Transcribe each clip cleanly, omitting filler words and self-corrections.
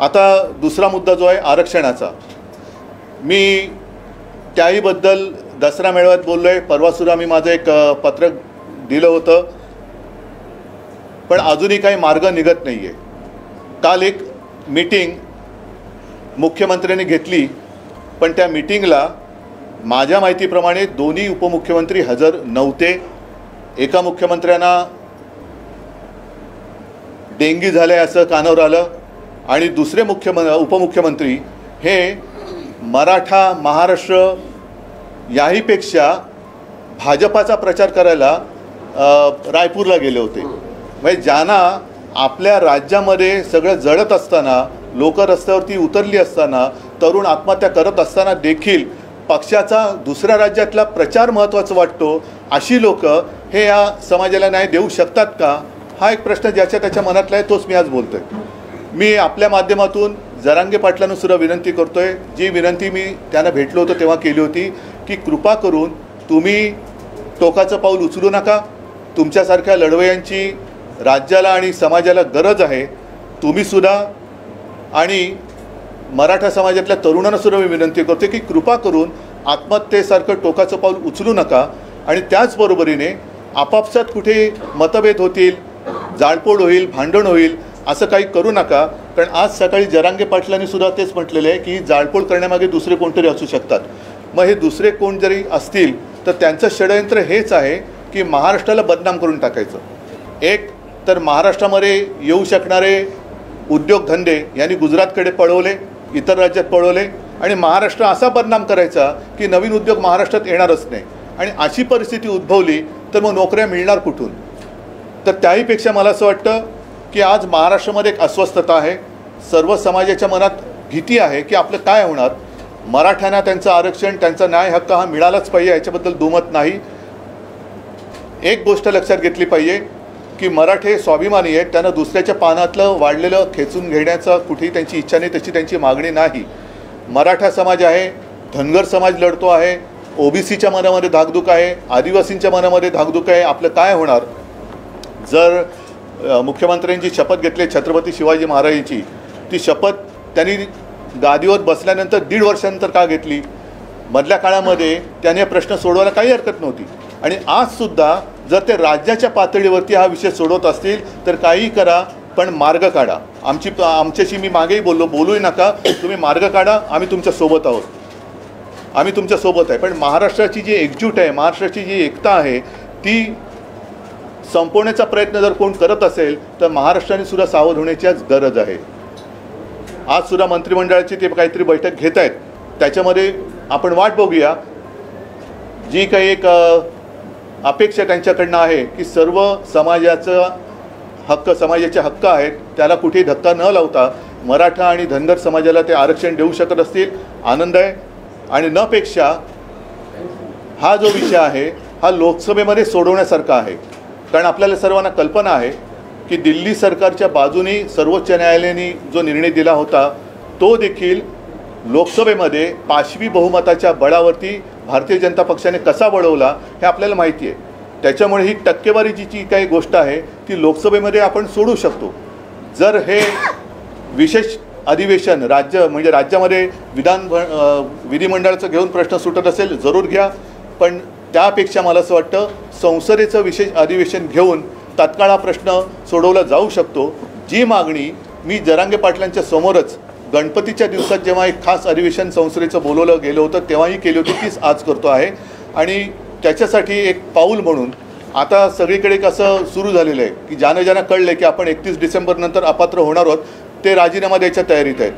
आता दुसरा मुद्दा जो आहे आरक्षणाचा, मी त्याहीबद्दल दसरा मेळाव्यात बोललो आहे. परवा सुद्धा मी माझं एक पत्रक दिलं होतं, पण अजूनही काही मार्ग निघत नाही आहे. काल एक मीटिंग मुख्यमंत्र्यांनी घेतली, पण त्या मीटिंगला माझ्या माहितीप्रमाणे दोन्ही उपमुख्यमंत्री हजर नव्हते. एका मुख्यमंत्र्यांना डेंगी झाले असं कानावर आलं आणि दुसरे उपमुख्यमंत्री हे मराठा महाराष्ट्र याहीपेक्षा भाजपाचा प्रचार करायला रायपूरला गेले होते. म्हणजे ज्यांना आपल्या राज्यामध्ये सगळं जळत असताना, लोक रस्त्यावरती उतरली असताना, तरुण आत्महत्या करत असताना देखील पक्षाचा दुसऱ्या राज्यातला प्रचार महत्त्वाचा वाटतो, अशी लोक हे या समाजाला न्याय देऊ शकतात का? हा एक प्रश्न ज्याच्या त्याच्या मनातला आहे, तोच मी आज बोलतोय. मी आपल्या माध्यमातून जरांगे पाटलांना सुद्धा विनंती करतोय, जी विनंती मी त्यांना भेटलो होतो तेव्हा केली होती, की कृपा करून तुम्ही टोकाचं पाऊल उचलू नका. तुमच्यासारख्या लढवयांची राज्याला आणि समाजाला गरज आहे. तुम्ही सुद्धा आणि मराठा समाजातल्या तरुणांना सुद्धा मी विनंती करते की कृपा करून आत्महत्येसारखं टोकाचं पाऊल उचलू नका. आणि त्याचबरोबरीने आपापसात कुठे मतभेद होतील, जाळपोळ होईल, भांडण होईल, असं काही करू नका. कारण आज सकाळी जरांगे पाटलांनी सुद्धा तेच म्हटलेलं आहे की जाळपोळ करण्यामागे दुसरे कोणतरी असू शकतात. मग हे दुसरे कोण जरी असतील तर त्यांचं षडयंत्र हेच आहे की महाराष्ट्राला बदनाम करून टाकायचं. एक तर महाराष्ट्रामध्ये येऊ शकणारे उद्योगधंदे यांनी गुजरातकडे पळवले, इतर राज्यात पळवले आणि महाराष्ट्र असा बदनाम करायचा की नवीन उद्योग महाराष्ट्रात येणारच नाही. आणि अशी परिस्थिती उद्भवली तर मग नोकऱ्या मिळणार कुठून? तर त्याहीपेक्षा मला असं वाटतं की आज महाराष्ट्रामध्ये एक अस्वस्थता आहे. सर्व समाजाच्या मनात भीती आहे की आपलं काय होणार. मराठ्यांना त्यांचं आरक्षण, त्यांचा न्याय हक्क हा मिळालाच पाहिजे, याच्याबद्दल दुमत नाही. एक गोष्ट लक्षात घेतली पाहिजे की मराठे स्वाभिमानी आहेत, त्यांना दुसऱ्याच्या पानातलं वाढलेलं खेचून घेण्याचा कुठेही त्यांची इच्छा नाही, तशी त्यांची मागणी नाही. मराठा समाज आहे, धनगर समाज लढतो आहे, ओबीसीच्या मनामध्ये धाकधूक आहे, आदिवासींच्या मनामध्ये धाकधूक आहे. आपलं काय होणार? जर मुख्यमंत्र्यांची शपथ घेतली छत्रपती शिवाजी महाराजांची, ती शपथ त्यांनी गादीवर बसल्यानंतर 1.5 वर्षानंतर का घेतली? मधल्या काळामध्ये त्याने प्रश्न सोडवायला काही हरकत नव्हती. आणि आजसुद्धा जर ते राज्याच्या पातळीवरती हा विषय सोडवत असतील तर काही करा, पण मार्ग काढा. आमच्याशी मी मागेही बोलूही नका, तुम्ही मार्ग काढा, आम्ही तुमच्या सोबत आहोत, आम्ही तुमच्या सोबत आहे. पण महाराष्ट्राची जी एकजूट आहे, महाराष्ट्राची जी एकता आहे, ती संपवण्याचा प्रयत्न जर कोण करत असेल तर महाराष्ट्राने सुद्धा सावध होण्याची आज गरज आहे. आज सुद्धा मंत्रिमंडळाची ते काहीतरी बैठक घेत आहेत, त्याच्यामध्ये आपण वाट बघूया. जी काही एक अपेक्षा त्यांच्याकडनं आहे की सर्व समाजाचा हक्क, समाजाचे हक्क आहेत, त्याला कुठेही धक्का न लावता मराठा आणि धनगर समाजाला ते आरक्षण देऊ शकत असतील, आनंद आहे. आणि न पेक्षा हा जो विषय आहे हा लोकसभेमध्ये सोडवण्यासारखा आहे. कारण आपल्याला सर्वांना कल्पना आहे की दिल्ली सरकारच्या बाजूने सर्वोच्च न्यायालयाने जो निर्णय दिला होता तो देखील लोकसभेमध्ये पाशवी बहुमताच्या बळावरती भारतीय जनता पक्षाने कसा वळवला हे आपल्याला माहिती आहे. त्याच्यामुळे ही टक्केवारीची जी काही गोष्ट आहे ती लोकसभेमध्ये आपण सोडू शकतो. जर हे विशेष अधिवेशन राज्यामध्ये विधिमंडळाचं घेऊन प्रश्न सुटत असेल, जरूर घ्या. पण त्यापेक्षा मला असं वाटतं संसदेचं विशेष अधिवेशन घेऊन तात्काळ हा प्रश्न सोडवला जाऊ शकतो. जी मागणी मी जरांगे पाटलांच्या समोरच गणपतीच्या दिवसात जेव्हा एक खास अधिवेशन संसदेचं बोलवलं गेलं होतं तेव्हाही केली होती, तीच आज करतो आहे. आणि त्याच्यासाठी एक पाऊल म्हणून आता सगळीकडे कसं सुरू झालेलं आहे की ज्यांना कळलं की आपण 31 डिसेंबरनंतर अपात्र होणार आहोत, ते राजीनामा द्यायच्या तयारीत आहेत.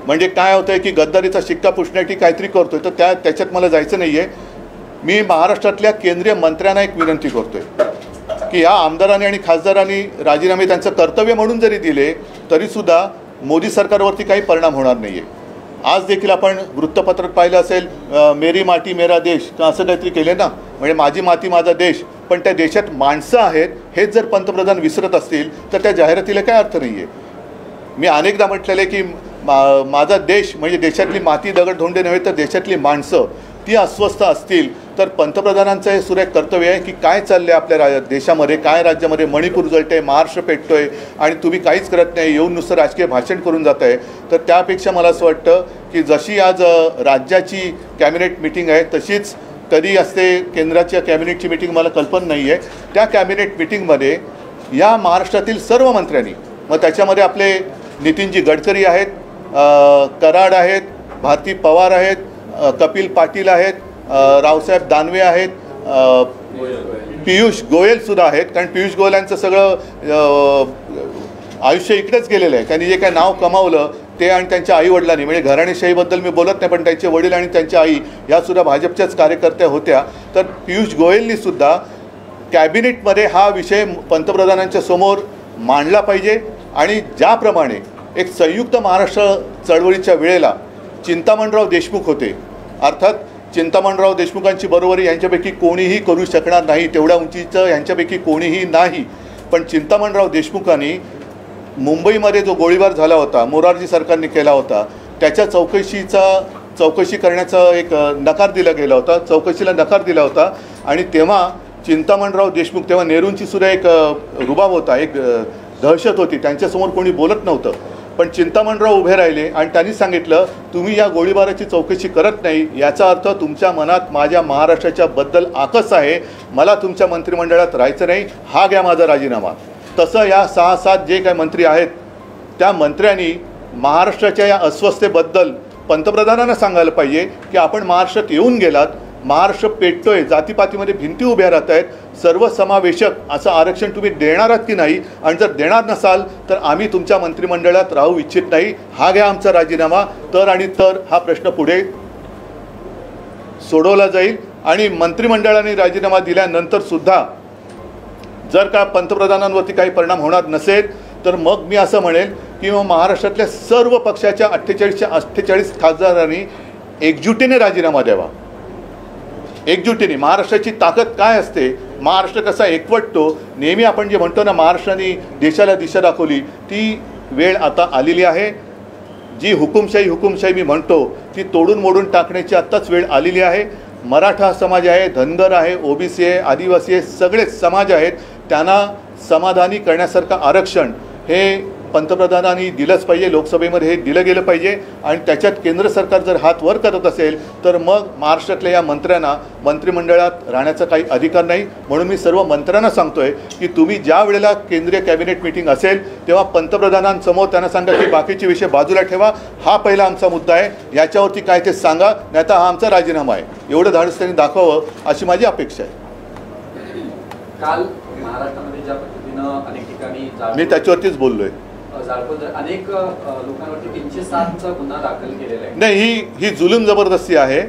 म्हणजे काय होतं आहे की गद्दारीचा शिक्का पुसण्यासाठी काहीतरी करतो आहे, तर त्याच्यात मला जायचं नाही आहे. मी महाराष्ट्रातल्या केंद्रीय मंत्र्यांना एक विनंती करतो आहे की या आमदारांनी आणि खासदारांनी राजीनामे त्यांचं कर्तव्य म्हणून जरी दिले तरीसुद्धा मोदी सरकारवरती काही परिणाम होणार नाही आहे. आज देखील आपण वृत्तपत्रात पाहिलं असेल, मेरी माती मेरा देश असं काहीतरी केले ना, म्हणजे माझी माती माझा देश. पण त्या देशात माणसं आहेत हेच जर पंतप्रधान विसरत असतील तर त्या जाहिरातीला काय अर्थ नाही आहे. मी अनेकदा म्हटलेलं आहे की माझा देश म्हणजे देशातली माती दगड धोंडे नव्हे तर देशातली माणसं ती अस्वस्थ असतील तर पंतप्रधानांचं हे सुरेख कर्तव्य आहे की काय चाललं आहे आपल्या देशामध्ये, काय राज्यामध्ये मणिपूर जळतं आहे, महाराष्ट्र पेटतो आहे आणि तुम्ही काहीच करत नाही, येऊन नुसतं राजकीय भाषण करून जात आहे. तर त्यापेक्षा मला असं वाटतं की जशी आज राज्याची कॅबिनेट मिटिंग आहे तशीच कधी असते केंद्राच्या कॅबिनेटची मिटिंग मला कल्पना नाही आहे. त्या कॅबिनेट मिटिंगमध्ये या महाराष्ट्रातील सर्व मंत्र्यांनी, मग त्याच्यामध्ये आपले नितीनजी गडकरी आहेत, कराड आहेत, भारती पवार आहेत, कपिल पाटील आहेत, रावसाहेब दानवे आहेत, पियुष गोयलसुद्धा आहेत. कारण पियुष गोयल यांचं सगळं आयुष्य इकडेच गेलेलं आहे. त्यांनी जे काय नाव कमावलं ते आणि त्यांच्या आईवडिलांनी, म्हणजे घराणेशाहीबद्दल मी बोलत नाही पण त्यांचे वडील आणि त्यांच्या आई यासुद्धा भाजपच्याच कार्यकर्त्या होत्या. तर पियुष गोयलनीसुद्धा कॅबिनेटमध्ये हा विषय पंतप्रधानांच्या समोर मांडला पाहिजे. आणि ज्याप्रमाणे एक संयुक्त महाराष्ट्र चळवळीच्या वेळेला चिंतामणराव देशमुख होते, अर्थात चिंतामणराव देशमुखांची बरोबरी यांच्यापैकी कोणीही करू शकणार नाही, तेवढ्या उंचीचं यांच्यापैकी कोणीही नाही. पण चिंतामणराव देशमुखांनी मुंबईमध्ये जो गोळीबार झाला होता, मोरारजी सरकारने केला होता, त्याच्या चौकशी करण्याचा एक नकार दिला गेला होता, चौकशीला नकार दिला होता. आणि तेव्हा चिंतामणराव देशमुख, तेव्हा नेहरूंची सुद्धा एक रुबाब होता, एक दहशत होती, त्यांच्यासमोर कोणी बोलत नव्हतं. पण चिंतामणराव उभे राहिले आणि त्यांनी सांगितलं तुम्ही या गोळीबाराची चौकशी करत नाही याचा अर्थ तुमच्या मनात माझ्या महाराष्ट्राच्या बद्दल आकस आहे, मला तुमच्या मंत्रिमंडळात राहायचं नाही, हा घ्या माझा राजीनामा. तसं या 6-7 जे काही मंत्री आहेत त्या मंत्र्यांनी महाराष्ट्राच्या या अस्वस्थतेबद्दल पंतप्रधानांना सांगायला पाहिजे की आपण महाराष्ट्रात येऊन गेलात, महाराष्ट्र पेटतोय, जातीपातीमध्ये भिंती उभ्या राहत आहेत, सर्वसमावेशक असं आरक्षण तुम्ही देणार आहात की नाही, आणि जर देणार नसाल तर आम्ही तुमच्या मंत्रिमंडळात राहू इच्छित नाही, हा घ्या आमचा राजीनामा. तर आणि तर हा प्रश्न पुढे सोडवला जाईल. आणि मंत्रिमंडळाने राजीनामा दिल्यानंतर सुद्धा जर का पंतप्रधानांवरती काही परिणाम होणार नसेल तर मग मी असं म्हणेल की मग महाराष्ट्रातल्या सर्व पक्षाच्या 48 खासदारांनी एकजुटीने राजीनामा द्यावा. एकजुटीने महाराष्ट्राची ताकद काय असते, महाराष्ट्र कसा एकवटतो, नेहमी आपण जे म्हणतो ना महाराष्ट्राने देशाला दिशा दाखवली, ती वेळ आता आलेली आहे. जी हुकुमशाही मी म्हणतो ती तोडून मोडून टाकण्याची आत्ताच वेळ आलेली आहे. मराठा समाज आहे, धनगर आहे, ओबीसी आहे, आदिवासी आहे, सगळेच समाज आहेत, त्यांना समाधानी करण्यासारखं आरक्षण हे पंतप्रधानांनी दिलंच पाहिजे, लोकसभेमध्ये हे दिलं गेलं पाहिजे. आणि त्याच्यात केंद्र सरकार जर हात वर करत असेल तर मग महाराष्ट्रातल्या या मंत्र्यांना मंत्रिमंडळात राहण्याचा काही अधिकार नाही. म्हणून मी सर्व मंत्र्यांना सांगतोय की तुम्ही ज्या वेळेला केंद्रीय कॅबिनेट मिटिंग असेल तेव्हा पंतप्रधानांसमोर त्यांना सांगा की बाकीचे विषय बाजूला ठेवा, हा पहिला आमचा मुद्दा आहे, याच्यावरती काय ते सांगा, नाही तर हा आमचा राजीनामा आहे, एवढं धाडस त्यांनी दाखवावं अशी माझी अपेक्षा आहे. काल महाराष्ट्रामध्ये ज्या पद्धतीनं अनेक ठिकाणी मी त्याच्यावरतीच बोललोय. अनेक लोकांवरती 307चा गुन्हा दाखल केलेला आहे. नाही, ही जुलूम जबरदस्ती आहे.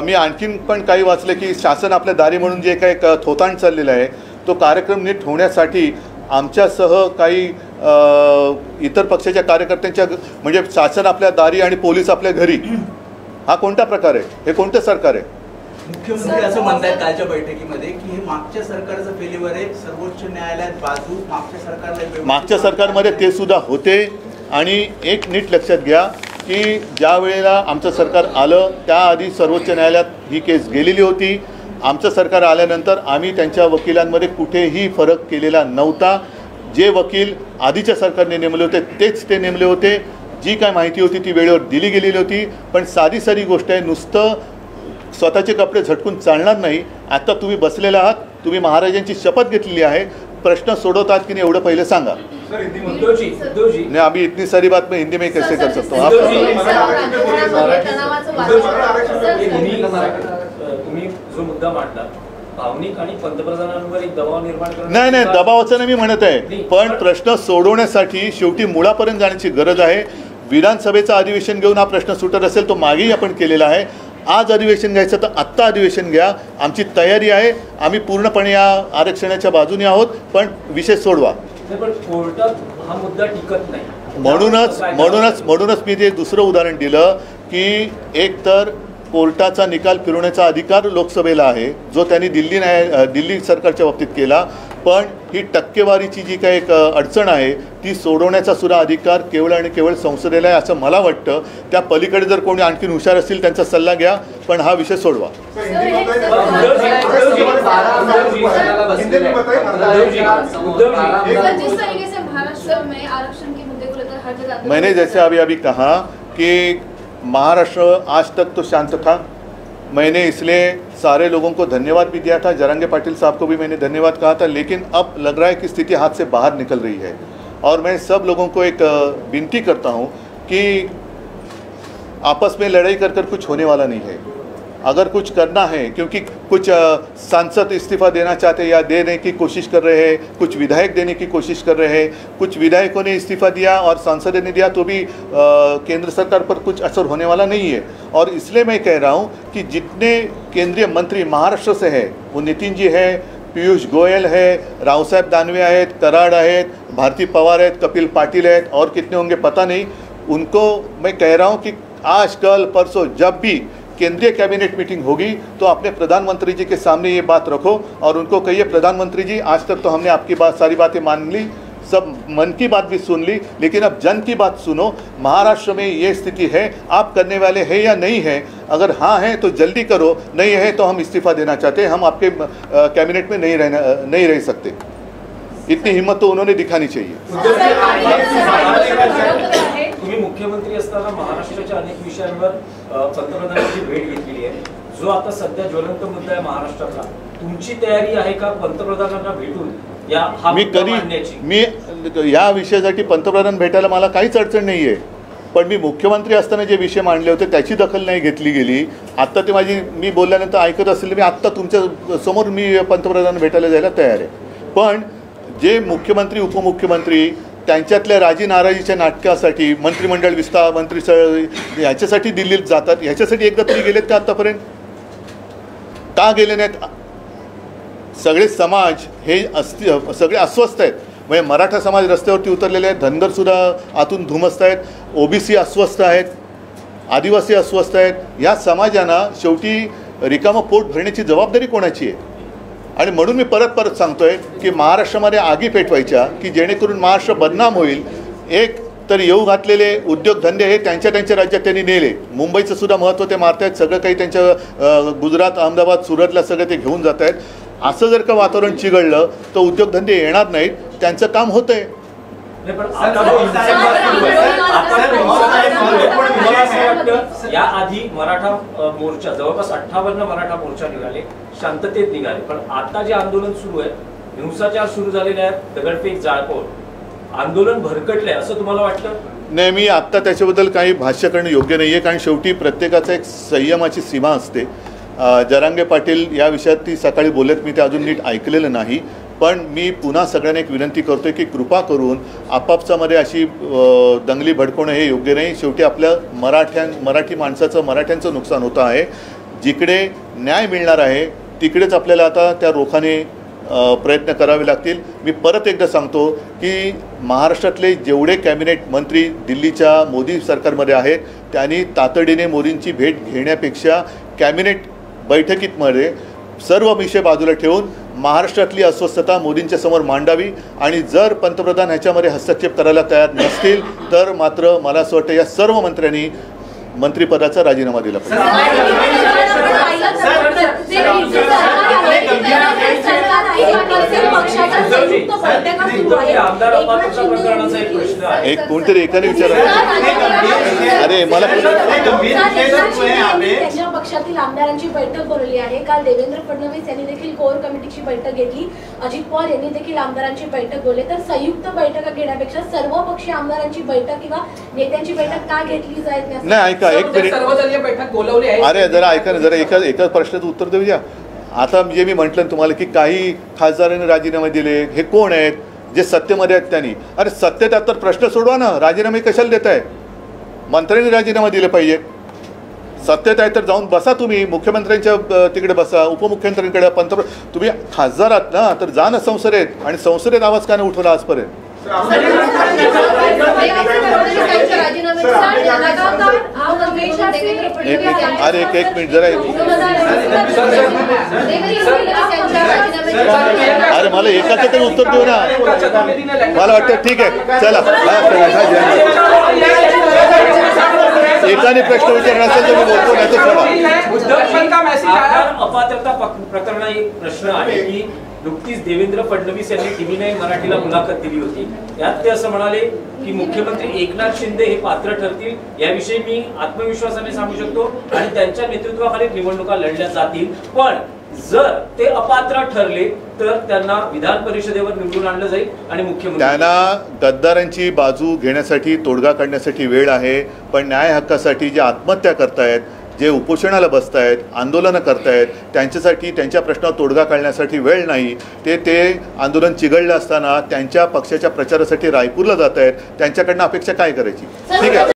मी आणखीन पण काही वाचले की शासन आपल्या दारी म्हणून जे काही थोतांड चाललेलं आहे तो कार्यक्रम नीट होण्यासाठी आमच्यासह काही इतर पक्षाच्या कार्यकर्त्यांच्या, म्हणजे शासन आपल्या दारी आणि पोलीस आपल्या घरी, हा कोणता प्रकार आहे, हे कोणतं सरकार आहे? मुख्यमंत्री असं म्हणतात कालच्या बैठकीमध्ये की हे मागच्या सरकारचं फेल्युअर आहे, सर्वोच्च न्यायालयात बाजू मागच्या सरकारमध्ये ते सुद्धा होते. आणि एक नीट लक्षात घ्या की ज्या वेळेला आमचं सरकार आलं त्याआधी सर्वोच्च न्यायालयात ही केस गेलेली होती. आमचं सरकार आल्यानंतर आम्ही त्यांच्या वकिलांमध्ये कुठेही फरक केलेला नव्हता. जे वकील आधीच्या सरकारने नेमले होते तेच ते नेमले होते. जी काय माहिती होती ती वेळेवर दिली गेलेली होती. पण साधी गोष्ट आहे, नुसतं स्वतःचे कपडे झटकून चालणार नाही. आता तुम्ही बसलेला आहात, तुम्ही महाराजांची शपथ घेतलेली आहे, प्रश्न सोडवतात की नाही एवढं पहिले सांगा. नहीं, अभी इतनी सारी बात मैं हिंदी में कैसे कर सकता हूँ? नाही, दबावाचं नाही मी म्हणत आहे, पण प्रश्न सोडवण्यासाठी शेवटी मुळापर्यंत जाण्याची गरज आहे. विधानसभेचं अधिवेशन घेऊन हा प्रश्न सुटत असेल तो मागेही आपण केलेला आहे. आज अधिवेशन घ्यायचं तर आत्ता अधिवेशन घ्या, आमची तयारी आहे, आम्ही पूर्णपणे या आरक्षणाच्या बाजूने आहोत, पण विषय सोडवा. पण कोर्टात हा मुद्दा टिकत नाही. म्हणूनच मी ते दुसरं उदाहरण दिलं की एक तर कोर्टाचा निकाल फिरवण्याचा अधिकार लोकसभेला आहे, जो त्यांनी दिल्ली सरकारच्या बाबतीत केला. पण ही टक्केवारीची जी काही एक अडचण आहे ती सोडवण्याचा सुद्धा अधिकार केवळ आणि केवळ संसदेला आहे असं मला वाटतं. त्या पलीकडे जर कोणी आणखीन हुशार असतील त्यांचा सल्ला घ्या, पण हा विषय सोडवा. मैंने जैसे अभी कहा कि महाराष्ट्र आज तक तो शांत था. मैंने इसलिए सारे लोगों को धन्यवाद भी दिया था, जरंगे पाटिल साहब को भी मैंने धन्यवाद कहा था. लेकिन अब लग रहा है कि स्थिति हाथ से बाहर निकल रही है और मैं सब लोगों को एक विनती करता हूं कि आपस में लड़ाई कर कुछ होने वाला नहीं है. अगर कुछ करना है, क्योंकि कुछ सांसद इस्तीफा देना चाहते हैं या देने की कोशिश कर रहे हैं, कुछ विधायक देने की कोशिश कर रहे हैं, कुछ विधायकों ने इस्तीफा दिया और सांसद ने दिया तो भी केंद्र सरकार पर कुछ असर होने वाला नहीं है. और इसलिए मैं कह रहा हूँ कि जितने केंद्रीय मंत्री महाराष्ट्र से हैं, वो नितिन जी है, पीयूष गोयल है, रावसाहेब दानवे आहेत, कराड आहेत, भारती पवार आहेत, कपिल पाटिल आहेत और कितने होंगे पता नहीं. उनको मैं कह रहा हूँ कि आज कल परसों जब भी केंद्रीय कैबिनेट मीटिंग होगी तो अपने प्रधानमंत्री जी के सामने ये बात रखो और उनको कहिए, प्रधानमंत्री जी आज तक तो हमने आपकी बात सारी बातें मान ली, सब मन की बात भी सुन ली, लेकिन अब जन की बात सुनो. महाराष्ट्र में ये स्थिति है, आप करने वाले हैं या नहीं है? अगर हाँ है तो जल्दी करो, नहीं है तो हम इस्तीफा देना चाहते हैं, हम आपके कैबिनेट में नहीं रह सकते. इतनी हिम्मत तो उन्होंने दिखानी चाहिए. तुम्ही मुख्यमंत्री असताना महाराष्ट्राच्या अनेक विषयांवर पंतप्रधानांची भेट घेतलेली आहे. जो आता सध्या ज्वलंत मुद्दा आहे महाराष्ट्रातला, तुमची तयारी आहे का पंतप्रधानांना भेटून मी या विषयासाठी पंतप्रधान भेटायला मला काहीच अडचण नाही आहे. पण मी मुख्यमंत्री असताना जे विषय मांडले होते त्याची दखल नाही घेतली गेली. आत्ता ते मी बोलल्यानंतर ऐकत असेल, मी आत्ता तुमच्या समोर मी पंतप्रधान भेटायला जायला तयार आहे. पण जे मुख्यमंत्री उपमुख्यमंत्री त्यांच्यातल्या राजी नाराजीच्या नाटकासाठी मंत्रिमंडळ विस्तार ह्याच्यासाठी दिल्लीत जातात, ह्याच्यासाठी एकदा तरी गेलेत का आत्तापर्यंत? का गेले नाहीत? सगळे समाज हे सगळे अस्वस्थ आहेत. म्हणजे मराठा समाज रस्त्यावरती उतरलेले आहेत, धनगरसुद्धा आतून धुमसत आहेत, ओबीसी अस्वस्थ आहेत, आदिवासी अस्वस्थ आहेत. या समाजांना शेवटी रिकामं पोट भरण्याची जबाबदारी कोणाची आहे? आणि म्हणून मी परत सांगतोय की महाराष्ट्रामध्ये आगी पेटवायच्या की जेणेकरून महाराष्ट्र बदनाम होईल. एक तर येऊ घातलेले उद्योगधंदे हे त्यांच्या राज्यात त्यांनी नेले. मुंबईचं सुद्धा महत्त्व ते मारतायत, सगळं काही त्यांच्या गुजरात, अहमदाबाद, सुरतला सगळं ते घेऊन जात आहेत. असं जर का वातावरण चिघळलं तर उद्योगधंदे येणार नाहीत, त्यांचं काम होतं आहे. या आधी मराठा मोर्चा जवळपास 58 मराठा मोर्चा निघाले, शांततेत निघाले. पण आता जे आंदोलन सुरू आहे, हिंसाचार सुरू झालेले आहेत, दगडफेक, जाळपोळ, आंदोलन भरकटले असं तुम्हाला वाटतं? नाही, मी आत्ता त्याच्याबद्दल काही भाष्य करणं योग्य नाही आहे, कारण शेवटी प्रत्येकाचा एक संयमाची सीमा असते. जरांगे पाटील या विषयात ती सकाळी बोलत, मी ते अजून नीट ऐकलेलं नाही. पण मी पुन्हा सगळ्यांना एक विनंती करतोय की कृपा करून आपापसामध्ये अशी दंगली भडकवणं हे योग्य नाही. शेवटी आपल्या मराठी माणसाचं, मराठ्यांचं नुकसान होतं आहे. जिकडे न्याय मिळणार आहे तिकडेच आपल्याला आता त्या रोखाने प्रयत्न करावे लागतील. मी परत एकदा सांगतो की महाराष्ट्रातले जेवढे कॅबिनेट मंत्री दिल्लीच्या मोदी सरकारमध्ये आहेत त्यांनी तातडीने मोदींची भेट घेण्यापेक्षा कॅबिनेट बैठकीमध्ये सर्व विषय बाजूला ठेवून महाराष्ट्रातली अस्वस्थता मोदींच्या समोर मांडावी. आणि जर पंतप्रधान ह्याच्यामध्ये हस्तक्षेप करायला तयार नसतील तर मात्र मला असं वाटतं या सर्व मंत्र्यांनी मंत्रिपदाचा राजीनामा दिला पाहिजे. एक कोणतरी एकाने विचारलं, अरे मला त्यांच्या पक्षातील आमदारांची बैठक बोलवली आहे. काल देवेंद्र फडणवीस यांनी देखील कोर कमिटीची बैठक घेतली, अजित पवार यांनी देखील आमदारांची बैठक बोलले. तर संयुक्त बैठक घेण्यापेक्षा सर्व पक्षीय आमदारांची बैठक किंवा नेत्यांची बैठक का घेतली जात नाही? ऐका एक मिनिट, सर्वदलीय बैठक बोलवली आहे. अरे जरा ऐका ना, जरा एका प्रश्नाचं उत्तर देऊ द्या. आता जे मी म्हटलं तुम्हाला की काही खासदारांनी राजीनामे दिले, हे कोण आहेत? जे सत्तेमध्ये आहेत त्यांनी. अरे सत्तेत तर प्रश्न सोडवा ना, राजीनामे कशाला देत आहे? मंत्र्यांनी राजीनामा दिले पाहिजे. सत्तेत आहे तर जाऊन बसा तुम्ही, मुख्यमंत्र्यांच्या तिकडे बसा, उपमुख्यमंत्र्यांकडे, तुम्ही खासदार आहात ना तर जा ना संसदेत, आणि संसदेत आवाज का नाही उठवला आजपर्यंत? एक अरे एक मिनिट जरा अरे मला एकाचं तरी उत्तर देऊ ना. मला वाटतं ठीक आहे चला एकाने प्रश्न विचारला असेल तर मी बोलतो नाही तर अपात्रता प्रकरणात एक प्रश्न आहे की नुकतीच देवेंद्र फडणवीस यांनी TV9 मराठीला मुलाखत दिली होती. यात ते असं म्हणाले की मुख्यमंत्री एकनाथ शिंदे हे पात्र ठरतील याविषयी मी आत्मविश्वासाने सांगू शकतो आणि त्यांच्या नेतृत्वाखाली निवडणुका लढल्या जातील. पण जर ते अपात्र ठरले तर त्यांना विधान परिषदेवर निवडून आणलं जाईल आणि मुख्यमंत्री त्यांना गद्दारांची बाजू घेण्यासाठी तोडगा काढण्यासाठी वेळ आहे. पण न्याय हक्कासाठी जे आत्महत्या करतायत, जे उपोषणाला बसतायत, आंदोलनं करतायत, त्यांच्यासाठी त्यांच्या प्रश्नावर तोडगा काढण्यासाठी वेळ नाही. ते आंदोलन चिघळलं असताना त्यांच्या पक्षाच्या प्रचारासाठी रायपूरला जात आहेत. त्यांच्याकडनं अपेक्षा काय करायची. ठीक आहे.